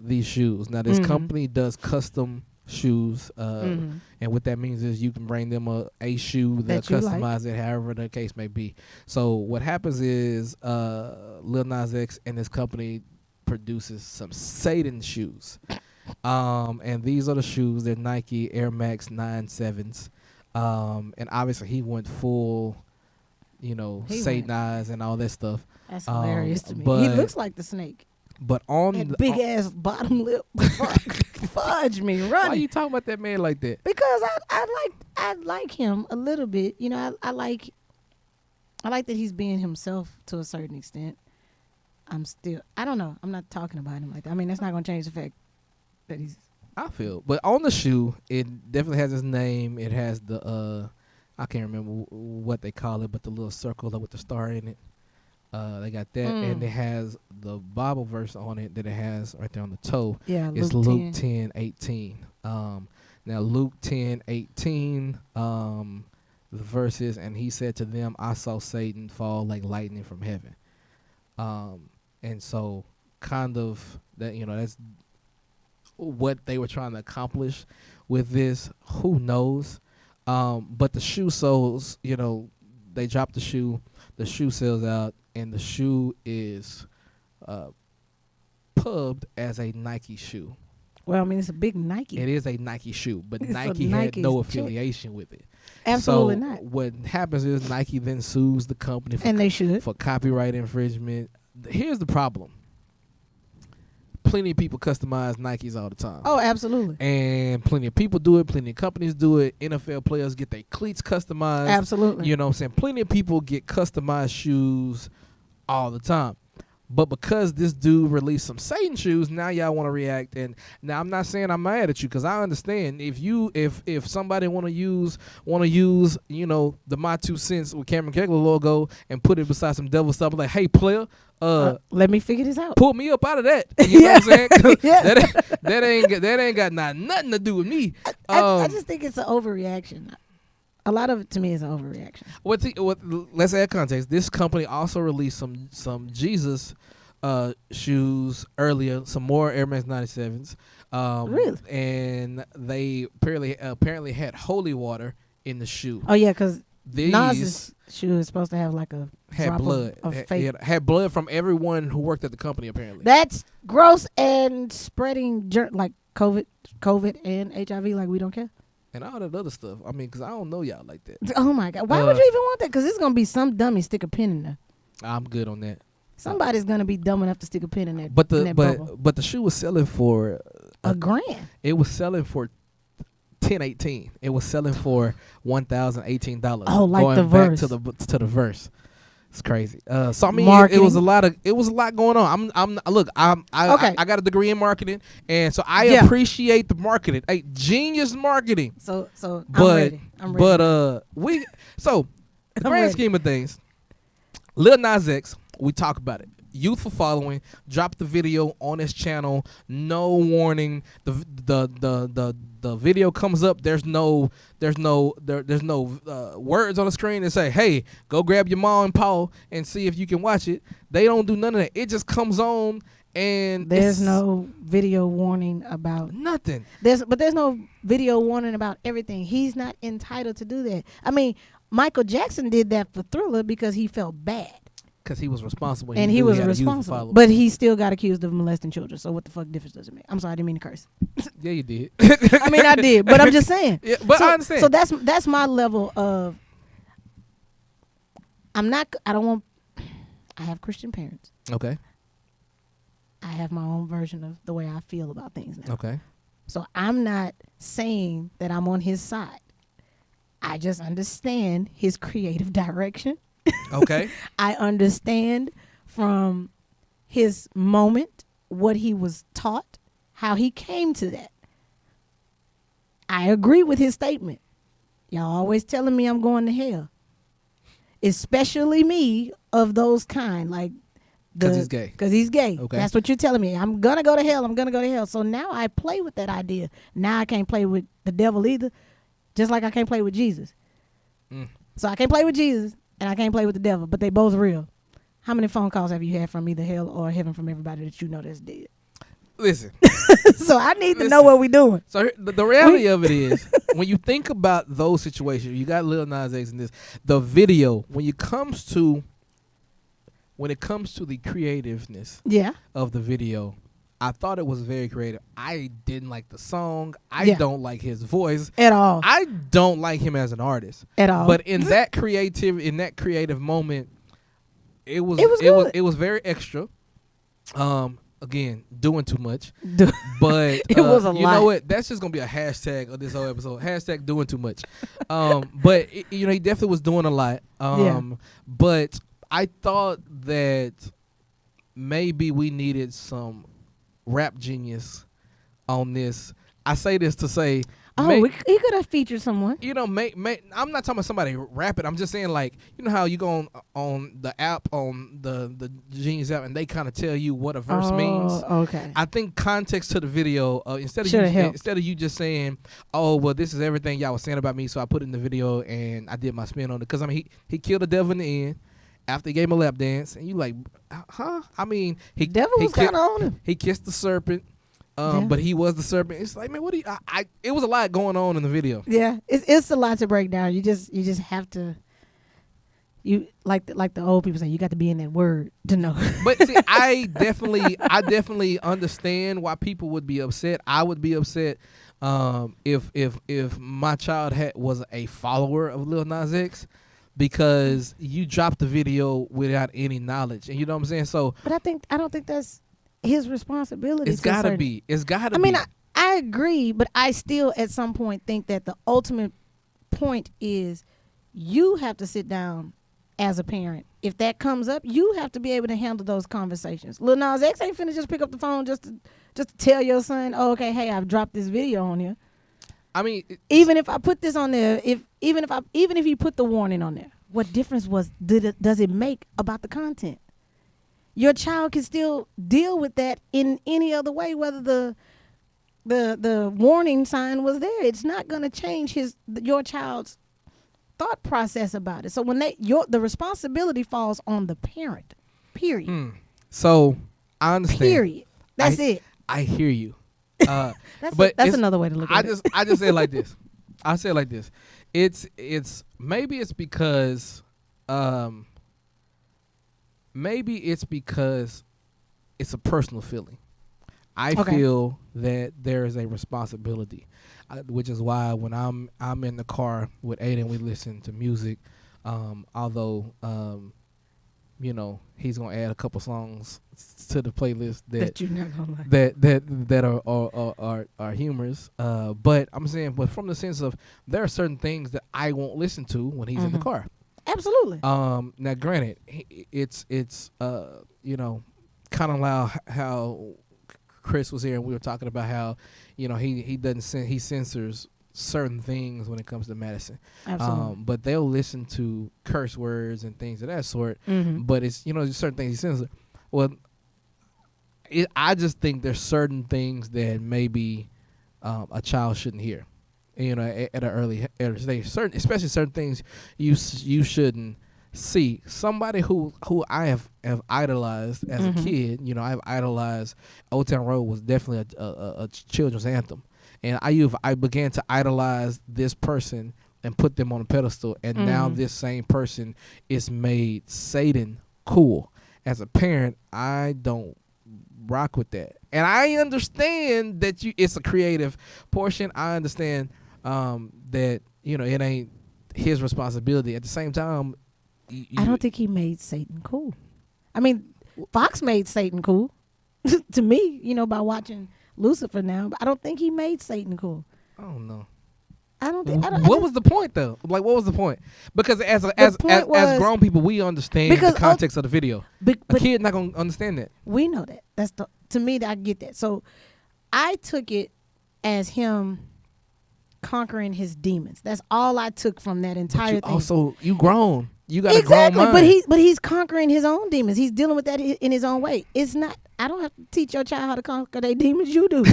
these shoes. Now, this company does custom shoes, and what that means is you can bring them a shoe, they'll customize it however the case may be. So what happens is Lil Nas X and this company produces some Satan shoes. And these are the shoes. They're Nike Air Max 9.7s. And obviously he went full, Satanized and all that stuff. That's hilarious to me. He looks like the snake. But on that big ass bottom lip, fudge me running. Why you talking about that man like that? Because I like him a little bit. I like that he's being himself to a certain extent. I don't know. I'm not talking about him like that. I mean, that's not gonna change the fact that he's. I feel, but on the shoe, it definitely has his name. It has the I can't remember what they call it, but the little circle with the star in it. They got that, and it has the Bible verse on it that it has right there on the toe. Yeah, it's Luke 10:18. Now Luke 10:18, the verse is, and he said to them, "I saw Satan fall like lightning from heaven." And so, kind of that, that's what they were trying to accomplish with this. Who knows? But the shoe soles, they dropped the shoe sells out, and the shoe is pubbed as a Nike shoe. Well, I mean, it's a big Nike. It is a Nike shoe, but Nike had no affiliation with it. Absolutely so not. What happens is Nike then sues the company and they should, for copyright infringement. Here's the problem. Plenty of people customize Nikes all the time. Oh, absolutely. And plenty of people do it. Plenty of companies do it. NFL players get their cleats customized. Absolutely. You know what I'm saying? Plenty of people get customized shoes all the time. But because this dude released some Satan shoes, now y'all want to react. And now I'm not saying I'm mad at you, because I understand if somebody want to use the My2Centz with Cameron Kegler logo and put it beside some devil stuff, like, hey player, let me figure this out. Pull me up out of that. You know what I'm saying? Yeah. that ain't got nothing to do with me. I just think it's an overreaction. A lot of it to me is an overreaction. Let's add context. This company also released some Jesus shoes earlier, some more Air Max 97s. Really? And they apparently had holy water in the shoe. Oh yeah, because These Nas's shoe is supposed to have like a had drop blood. of fake. Had blood from everyone who worked at the company, apparently. That's gross and spreading like COVID and HIV like we don't care. And all that other stuff. I mean, because I don't know y'all like that. Oh my God. Why would you even want that? Because it's going to be some dummy stick a pin in there. I'm good on that. Somebody's going to be dumb enough to stick a pin in there. But the shoe was selling for $1,000. It was selling for $1,018. It was selling for $1,018. Oh, like going the back verse. to the verse. It's crazy. So I mean, Marketing. it was a lot going on. I got a degree in marketing, and so I appreciate the marketing. Hey, genius marketing. So But I'm ready. the grand ready. scheme of things, Lil Nas X, we talk about it. Youthful following, dropped the video on his channel, no warning. The video comes up. There's no words on the screen that say, "Hey, go grab your mom and Paul and see if you can watch it." They don't do none of that. It just comes on, and there's no video warning about nothing. There's no video warning about everything. He's not entitled to do that. I mean, Michael Jackson did that for Thriller because he felt bad. Because he was responsible. And he was responsible. But he still got accused of molesting children. So what the fuck difference does it make? I'm sorry, I didn't mean to curse. Yeah, you did. I mean, I did. But I'm just saying. Yeah, but I understand. So that's my level of, I have Christian parents. Okay. I have my own version of the way I feel about things now. Okay. So I'm not saying that I'm on his side. I just understand his creative direction. Okay. I understand from his moment what he was taught, how he came to that. I agree with his statement. Y'all always telling me I'm going to hell. Especially me of those kind, like because he's gay. Because he's gay. Okay. That's what you're telling me. I'm going to go to hell. I'm going to go to hell. So now I play with that idea. Now I can't play with the devil either, just like I can't play with Jesus. So I can't play with Jesus. And I can't play with the devil, but they both real. How many phone calls have you had from either hell or heaven from everybody that you know that's dead? Listen. So I need to know what we're doing. So the reality of it is, when you think about those situations, you got Lil Nas X in this. The video, when it comes to the creativeness of the video, I thought it was very creative. I didn't like the song. I don't like his voice at all. I don't like him as an artist at all. But in that creative moment, it was very extra. Again, doing too much. But it was a lot. You know what? That's just gonna be a hashtag of this whole episode. Hashtag doing too much. But he definitely was doing a lot. But I thought that maybe we needed some rap genius on this. I say this to say, he could have featured someone. I'm not talking about somebody rapping. I'm just saying, like, you know how you go on the app, on the Genius app, and they kind of tell you what a verse means. Okay. I think context to the video, instead of you just saying, "Oh, well, this is everything y'all was saying about me," so I put it in the video and I did my spin on it. Because I mean, he killed the devil in the end. After he gave him a lap dance, and you like, huh? I mean, devil was kind of on him. He kissed the serpent, but he was the serpent. It's like, man, what do you? It was a lot going on in the video. Yeah, it's a lot to break down. You just have to. You like the old people say, you got to be in that word to know. But see, I definitely understand why people would be upset. I would be upset if my child was a follower of Lil Nas X. Because you dropped the video without any knowledge, and you know what I'm saying. So, but I don't think that's his responsibility. It's gotta be. It's gotta be. I mean, I agree, but I still at some point think that the ultimate point is you have to sit down as a parent. If that comes up, you have to be able to handle those conversations. Lil Nas X ain't finna just pick up the phone just to tell your son, oh, okay, hey, I've dropped this video on here. I mean, even if I put this on there, even if you put the warning on there, what difference does it make about the content? Your child can still deal with that in any other way, whether the warning sign was there. It's not going to change your child's thought process about it. So when the responsibility falls on the parent. Period. So I understand. Period. That's it. I hear you. That's another way to look at it. I just say it like this. I say it like this. It's maybe it's because it's a personal feeling. I feel that there is a responsibility, which is why when I'm in the car with Aiden, we listen to music. Although he's gonna add a couple songs to the playlist that you're not gonna like. that are humorous. But I'm saying, but from the sense of there are certain things that I won't listen to when he's in the car. Absolutely. Now, granted, it's kind of like how Chris was here and we were talking about how he censors certain things when it comes to Madison. Absolutely. But they'll listen to curse words and things of that sort. But it's certain things he censors. Well, I just think there's certain things that maybe a child shouldn't hear. At an early stage, especially certain things you shouldn't see. Somebody who I have idolized as a kid, I've idolized. Old Town Road was definitely a children's anthem, and I began to idolize this person and put them on a pedestal, and now this same person is made Satan cool. As a parent, I don't rock with that, and I understand that it's a creative portion. I understand that it ain't his responsibility. At the same time, I don't think he made Satan cool. I mean, Fox made Satan cool to me, by watching Lucifer now. But I don't think he made Satan cool. I don't know. What was the point though? Like, what was the point? Because as grown people, we understand the context of the video. A kid not gonna understand that. We know that. To me, I get that. So I took it as him conquering his demons. That's all I took from that entire thing. Also, you grown. You got a grown mind. But he's conquering his own demons. He's dealing with that in his own way. It's not. I don't have to teach your child how to conquer their demons. You do. What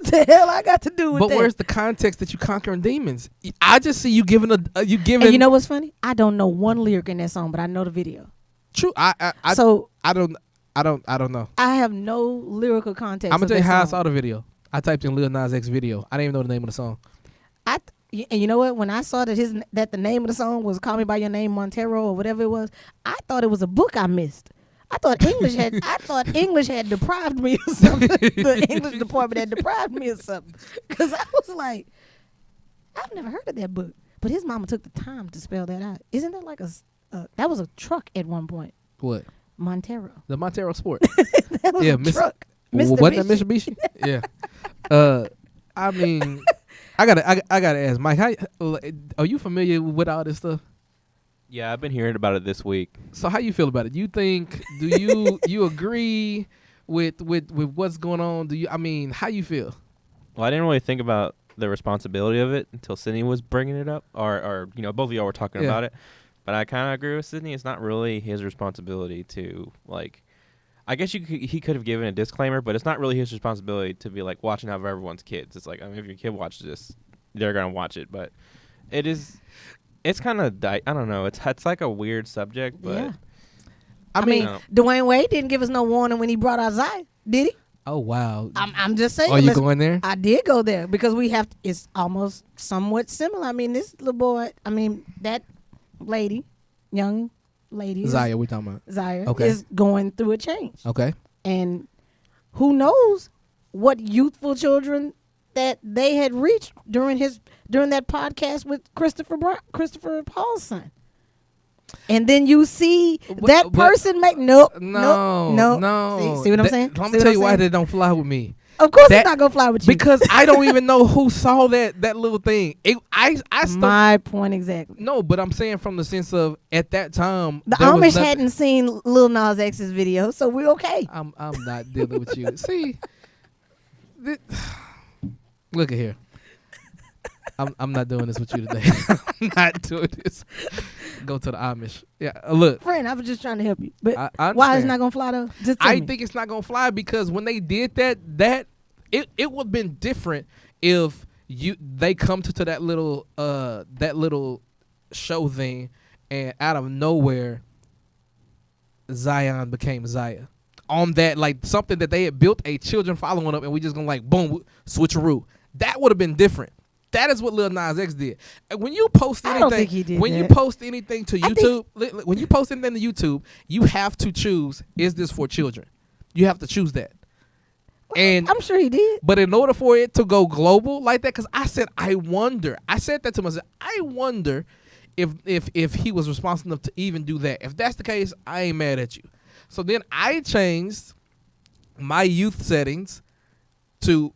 the hell I got to do with that? But where's the context that you conquering demons? I just see you giving And you know what's funny? I don't know one lyric in that song, but I know the video. True. I don't know. I have no lyrical context. I'm gonna tell you how I saw the video. I typed in Lil Nas X video. I didn't even know the name of the song. And you know what? When I saw that the name of the song was "Call Me by Your Name, Montero" or whatever it was, I thought it was a book I missed. I thought English had deprived me of something. The English department had deprived me of something. Because I was like, I've never heard of that book. But his mama took the time to spell that out. Isn't that like that was a truck at one point? What? Montero. The Montero Sport. That was a truck. Wasn't that Mitsubishi? Yeah. I mean, I gotta ask Mike. Are you familiar with all this stuff? Yeah, I've been hearing about it this week. So how you feel about it? Do you agree with what's going on? How you feel? Well, I didn't really think about the responsibility of it until Sydney was bringing it up, or both of y'all were talking about it. But I kind of agree with Sydney. It's not really his responsibility to I guess he could have given a disclaimer, but it's not really his responsibility to be watching out for everyone's kids. It's like, if your kid watches this, they're gonna watch it. But it's kind of I don't know. It's like a weird subject, but yeah. I mean, Dwayne Wade didn't give us no warning when he brought out Zai, did he? Oh wow! I'm just saying. Are you going there? I did go there because we have. It's almost somewhat similar. I mean, this little boy. I mean, that lady, young lady, Zaya. We talking about Zaya okay. is going through a change. Okay. And who knows what youthful children that they had reached during that podcast with Christopher Paul's son. And then you see that person make no. See what I'm saying? I'm gonna tell you why they don't fly with me. Of course, it's not gonna fly with you because I don't even know who saw that little thing. My point exactly. No, but I'm saying from the sense of at that time the Amish hadn't seen Lil Nas X's video, so we're okay. I'm not dealing with you. See, look at here. I'm not doing this with you today. I'm not doing this. Go to the Amish. Yeah, look. Friend, I was just trying to help you. But I why it's not going to fly, though? I think it's not going to fly because when they did that it would have been different if they come to that little show thing and out of nowhere Zion became Zaya. On that, like something that they had built a children following up and we just going to like, boom, switcheroo. That would have been different. That is what Lil Nas X did. When you post anything, I don't think he did when that. you post anything to YouTube, when you post anything to YouTube, you have to choose: is this for children? You have to choose that. And I'm sure he did. But in order for it to go global like that, because I said that to myself. I wonder if he was responsible enough to even do that. If that's the case, I ain't mad at you. So then I changed my youth settings.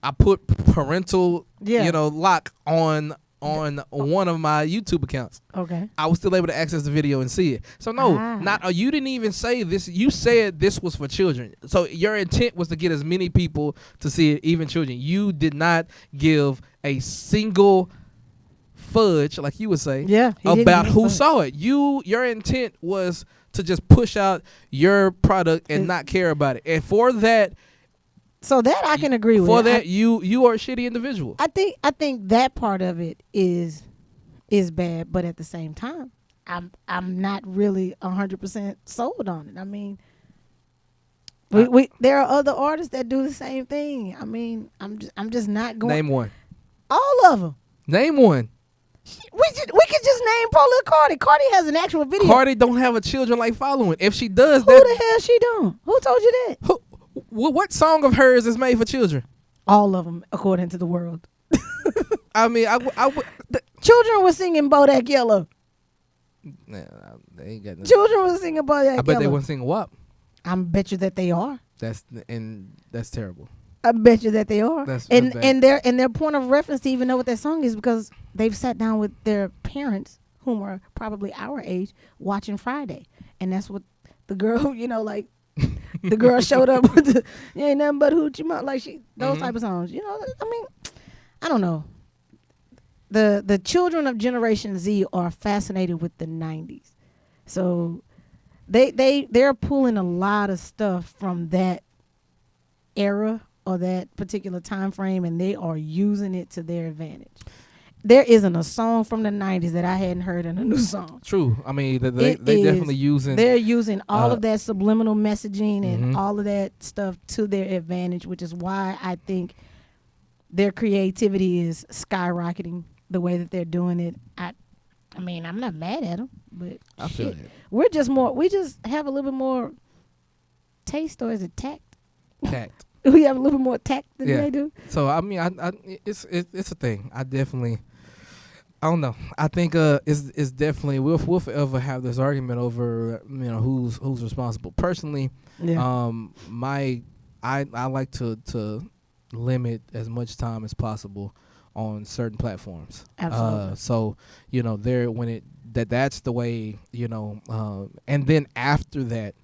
I put parental, lock on one of my YouTube accounts. Okay. I was still able to access the video and see it. So no, you didn't even say this. You said this was for children. So your intent was to get as many people to see it, even children. You did not give a single fudge, like you would say, about who saw it. Your intent was to just push out your product and not care about it. And for that. So that I can agree with. For that, you are a shitty individual. I think that part of it is bad, but at the same time, I'm not really 100% sold on it. I mean, there are other artists that do the same thing. I mean, I'm just not going. Name one. All of them. Name one. We could just name poor little Cardi. Cardi has an actual video. Cardi don't have a children like following. If she does, who the hell she doing? Who told you that? What song of hers is made for children? All of them, according to the world. I mean, children were singing Bodak Yellow. Nah, they ain't got no. Children were singing Bodak Yellow. I bet they weren't singing WAP. I bet you that they are. That's terrible. I bet you that they are. That's and their point of reference to even know what that song is because they've sat down with their parents, whom are probably our age, watching Friday, and that's what the girl, like. The girl showed up with the you ain't nothing but hoochie mouth, like those type of songs. I mean, I don't know. The children of Generation Z are fascinated with the 90s, so they're pulling a lot of stuff from that era or that particular time frame, and they are using it to their advantage. There isn't a song from the 90s that I hadn't heard in a new song. True. I mean, they definitely using. They're using all of that subliminal messaging and all of that stuff to their advantage, which is why I think their creativity is skyrocketing the way that they're doing it. I mean, I'm not mad at them, but I feel it. We just have a little bit more taste, or is it tact? Tact. We have a little bit more tact than they do. So I mean, it's a thing. I don't know. I think it's definitely we'll forever have this argument over who's responsible. Personally, I like to limit as much time as possible on certain platforms. Absolutely. So there when that's the way and then after that,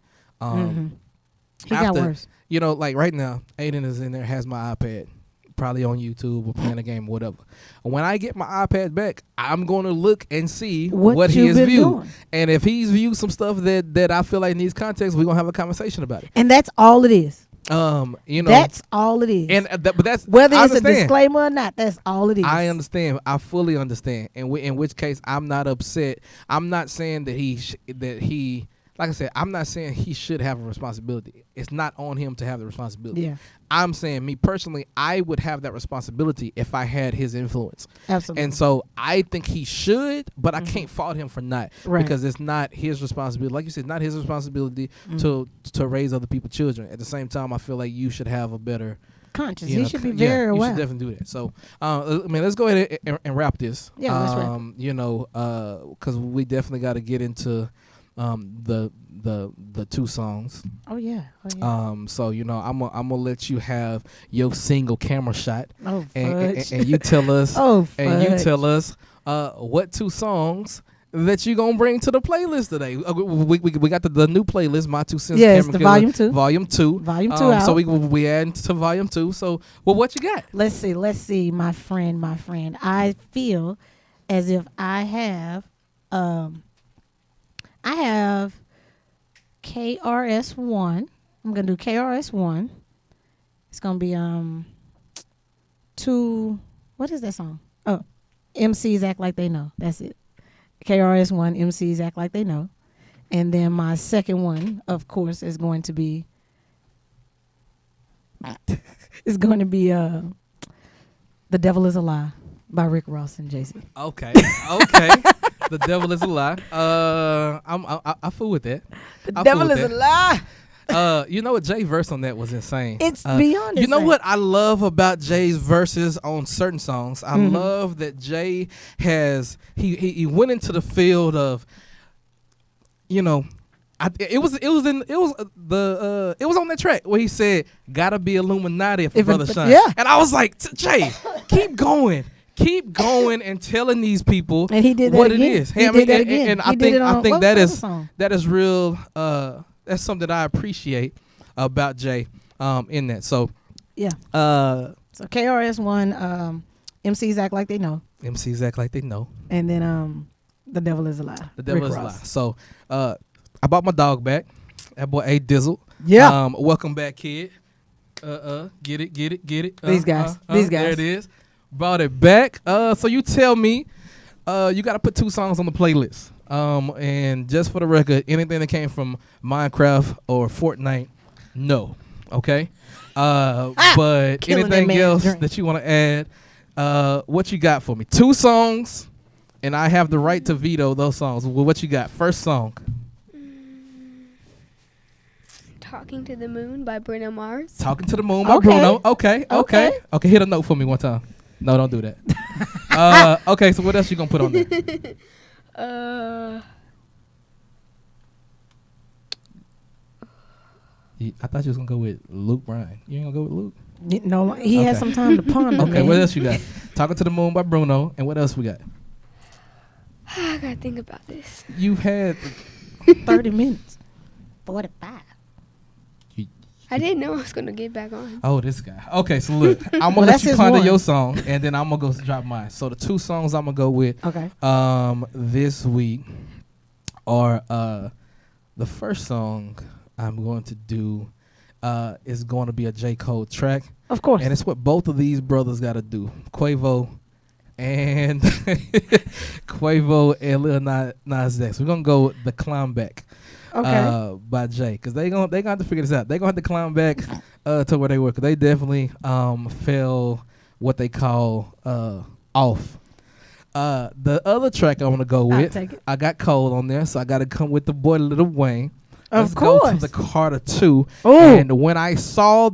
he got worse. Like right now, Aiden is in there, has my iPad. Probably on YouTube or playing a game or whatever. When I get my iPad back, I'm going to look and see what he has viewed. Doing. And if he's viewed some stuff that I feel like needs context, we're going to have a conversation about it. And that's all it is. That's all it is. And but that's whether it's a disclaimer or not, that's all it is. I understand. I fully understand. And in which case, I'm not upset. I'm not saying that he like I said, I'm not saying he should have a responsibility. It's not on him to have the responsibility. Yeah. I'm saying, me personally, I would have that responsibility if I had his influence. Absolutely. And so I think he should, but I can't fault him for not. Right. Because it's not his responsibility. Like you said, not his responsibility to raise other people's children. At the same time, I feel like you should have a better conscience. He should be very aware. You should definitely do that. So, let's go ahead and wrap this. Yeah, let's wrap. Because we definitely got to get into the two songs. Oh yeah. So I'm gonna let you have your single camera shot. Oh, and you tell us. And you tell us what two songs that you gonna bring to the playlist today. We got the new playlist, My2Centz. Yes, the volume 2. Volume 2. Volume 2 out. So we add to volume 2. So what you got? Let's see, my friend. I feel as if I have KRS-One. I'm gonna do KRS-One. It's gonna be two. What is that song? Oh, MCs Act Like They Know. That's it. KRS-One, MCs Act Like They Know. And then my second one, of course, is going to be The Devil Is a Lie by Rick Ross and Jay-Z. Okay. The Devil Is a Lie. I fool with that. The Devil Is a Lie. You know what? Jay's verse on that was insane. It's beyond You know insane. what I love about Jay's verses on certain songs? I love that Jay has he went into the field of, it was on that track where he said, "Gotta be Illuminati if a brother shine." Yeah. And I was like, Jay, keep going. Keep going and telling these people and he did that what again. it is. He did that again. And I think that is real. That's something that I appreciate about Jay in that. So yeah. So KRS-One, MCs Act Like They Know. MCs Act Like They Know. And then The Devil Is a Lie. The Devil Is a Lie. So I bought my dog back. That boy A Dizzle. Yeah. Welcome back, kid. Get it. These guys. There it is. Brought it back. So you tell me, you got to put two songs on the playlist. And just for the record, anything that came from Minecraft or Fortnite, no. Okay? But anything else that you want to add, what you got for me? Two songs, and I have the right to veto those songs. Well, what you got? First song. Talking to the Moon by Bruno Mars. Talking to the Moon by Bruno. Okay. Hit a note for me one time. No, don't do that. Okay, so what else you going to put on there? I thought you was going to go with Luke Bryan. You ain't going to go with Luke? No, he had some time to ponder. Okay, what else you got? Talking to the Moon by Bruno. And what else we got? I got to think about this. You've had 30 minutes. 45. I didn't know I was going to get back on. Oh, this guy. Okay, so look, I'm going to let you ponder your song, and then I'm going to go drop mine. So the two songs I'm going to go with this week are the first song I'm going to do is going to be a J. Cole track. Of course. And it's what both of these brothers got to do. Quavo and Lil Nas X. We're going to go with The Climb Back. Okay. By Jay, because they gonna have to figure this out. They gonna have to climb back to where they were, because they definitely fell what they call off. The other track I want to go with, I got Cole on there, so I got to come with the boy Lil Wayne. Let's go to the Carter 2. Ooh. And when I saw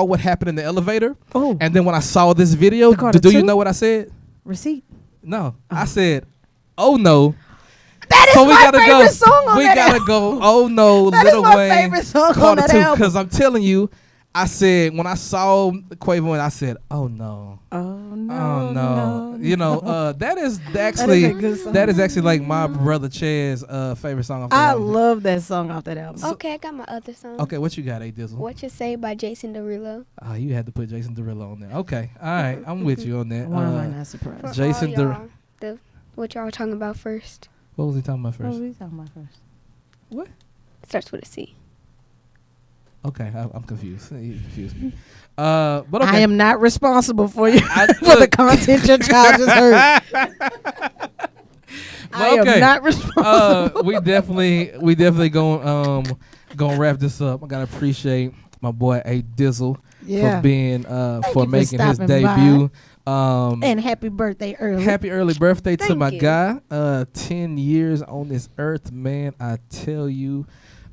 what happened in the elevator. Ooh. And then when I saw this video, do you know what I said? Receipt. No, I said, "Oh no." That is my favorite song on that album. We gotta go. Oh no, Lil Wayne. Favorite song on that album. Because I'm telling you, I said when I saw Quavo, and I said, "Oh no, no." You know, that is actually like my brother Chad's favorite song off that album. I love that song off that album. Okay, I got my other song. Okay, what you got, A Dizzle? What You Say by Jason Derulo. Oh, you had to put Jason Derulo on there. Okay, all right, I'm with you on that. Why am I not surprised? Jason Derulo. What y'all talking about first? What was he talking about first? What was he talking about first? What? Starts with a C. Okay, I'm confused. You confused me. But okay. I am not responsible for you for the content your child just heard. I am not responsible. We definitely gonna wrap this up. I gotta appreciate my boy A Dizzle for being for making his debut. And happy birthday early. Happy early birthday to my you. guy. 10 years on this earth, man. I tell you,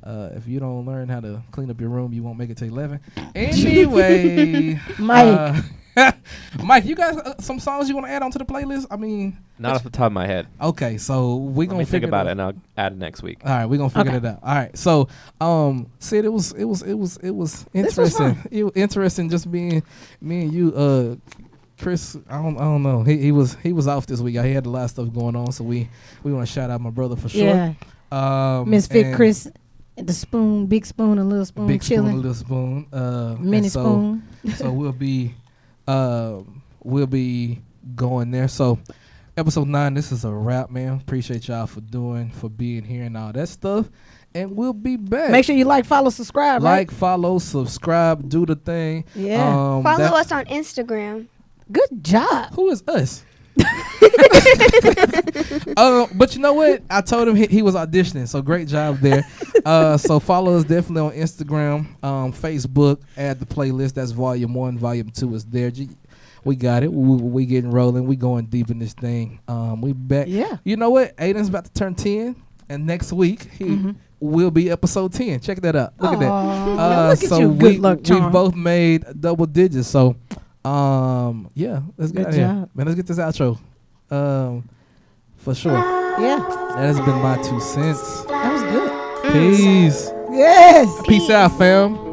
if you don't learn how to clean up your room, you won't make it to 11. Anyway, Mike. Mike, you got some songs you want to add onto the playlist? I mean, Not off the top of my head. okay, so we Let gonna me think figure about it it and I'll add it next week. All right, we're gonna figure it out. All right, so Sid, it was interesting. Interesting just being me and you. Chris, I don't know. He was off this week. He had a lot of stuff going on, so we want to shout out my brother for sure. Yeah. Misfit Chris, the spoon, big spoon, and little spoon, big chilling. spoon, and little spoon, mini spoon. So we'll be going there. So episode 9, this is a wrap, man. Appreciate y'all for being here and all that stuff. And we'll be back. Make sure you like, follow, subscribe. Like, follow, subscribe, do the thing. Yeah. Follow us on Instagram. Good job. Who is us? But you know what? I told him he was auditioning, so great job there. So follow us definitely on Instagram, Facebook, add the playlist. That's volume 1. Volume 2 is there. We got it. We getting rolling. We going deep in this thing. We back. Yeah. You know what? Aiden's about to turn 10, and next week he will be episode 10. Check that out. Look at that. Look at you, good luck charm. We both made double digits. So, yeah, let's get out of here. Man, let's get this outro. For sure. Yeah. That has been my 2 cents. That was good. Peace. Yes. Peace out, fam.